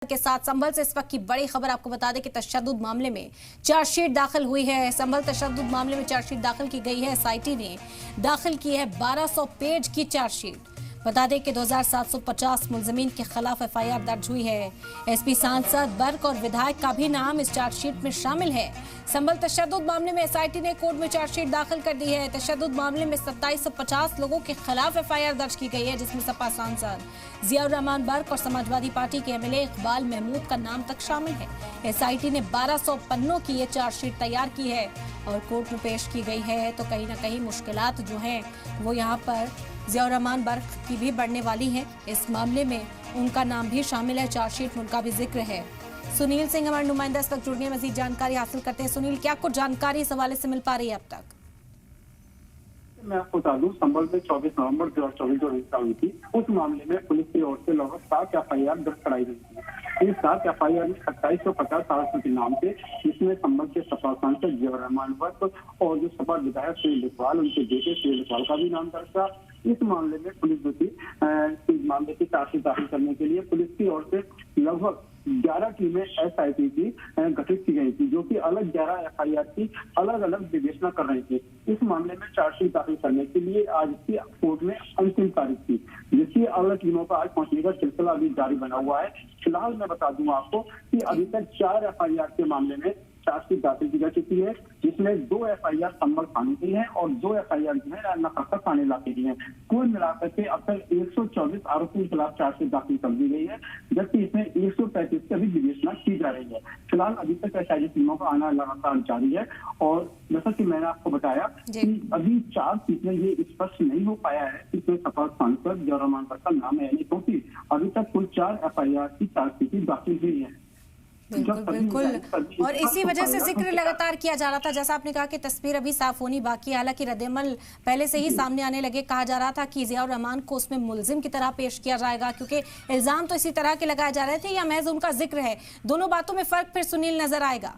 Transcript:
के साथ संभल से इस वक्त की बड़ी खबर आपको बता दें कि तशद्दुद मामले में चार्जशीट दाखिल हुई है। संभल तशद्दुद मामले में चार्जशीट दाखिल की गई है। एसआईटी ने दाखिल की है 1200 पेज की चार्जशीट। बता दें कि 2750 मुलजमीन के खिलाफ एफआईआर दर्ज हुई है। एसपी सांसद बर्क और विधायक का भी नाम इस चार्जशीट में शामिल है। संभल तशद्दुद मामले में एसआईटी ने कोर्ट में चार्जशीट दाखिल कर दी है। तशद्दुद मामले में 2750 लोगों के खिलाफ एफआईआर दर्ज की गई है, जिसमें सपा सांसद जियाउर रहमान बर्क और समाजवादी पार्टी के एमएलए इकबाल महमूद का नाम तक शामिल है। एसआईटी ने 1200 पन्नों की ये चार्जशीट तैयार की है और कोर्ट में पेश की गई है। तो कहीं ना कहीं मुश्किलात जो हैं वो यहाँ पर जियाउर रहमान बर्क की भी बढ़ने वाली है। इस मामले में उनका नाम भी शामिल है, चार्जशीट में उनका भी जिक्र है। सुनील सिंह हमारे नुमाइंदा इस वक्त जुड़ गए, मजीद जानकारी हासिल करते हैं। सुनील, क्या कुछ जानकारी इस हवाले से मिल पा रही है अब तक? मैं आपको बता दूं, संभल में 24 नवंबर 2024 जो हिंसा हुई थी, उस मामले में पुलिस की ओर से लगभग 7 एफआईआर दर्ज कराई गई थी। इन 7 एफआईआर में 2750 आरोपियों के नाम थे, जिसमें संभल के सपा सांसद जियाउर रहमान बर्क और जो सपा विधायक सुनील इकबाल, उनके बेटे सुनील इकबाल का भी नाम दर्ज था। इस मामले में पुलिस जो थी इस मामले की चार्जशीट दाखिल करने के लिए पुलिस की ओर से लगभग 11 टीमें एसआईटी की गठित की गई थी, जो कि अलग 11 एफआईआर की अलग अलग विवेचना कर रही थी। इस मामले में चार्जशीट दाखिल करने के लिए आज की कोर्ट में अंतिम तारीख थी, जिसकी अलग टीमों का आज पहुंचने का सिलसिला अभी जारी बना हुआ है। फिलहाल मैं बता दूं आपको कि अभी तक 4 एफआईआर के मामले में चार्जशीट दाखिल की जा चुकी है, जिसमें 2 एफआईआर संभल थाने की है और 2 एफआईआर जो है नखत्ता थाने इलाके की है। कुल मिलाकर के अब तक 124 आरोपियों के खिलाफ चार्जशीट दाखिल कर दी गई है, जबकि इसमें 135 की अभी विवेचना की जा रही है। फिलहाल अभी तक एसआईटी टीमों का आना लगातार जारी है और जैसा कि मैंने आपको बताया कि अभी 4 सीट में ये स्पष्ट नहीं हो पाया है कि इसमें सपा सांसद जियाउर रहमान बर्क का नाम है, क्योंकि अभी तक कुल 4 एफआईआर की चार्जशीट दाखिल हुई है। बिल्कुल, और इसी वजह से जिक्र लगातार किया जा रहा था, जैसा आपने कहा कि तस्वीर अभी साफ होनी बाकी है। हालांकि रद्द-ए-अमल पहले से ही सामने आने लगे। कहा जा रहा था कि जियाउर रहमान को उसमें मुलजिम की तरह पेश किया जाएगा, क्योंकि इल्जाम तो इसी तरह के लगाए जा रहे थे, या महज उनका जिक्र है। दोनों बातों में फर्क फिर सुनील नजर आएगा?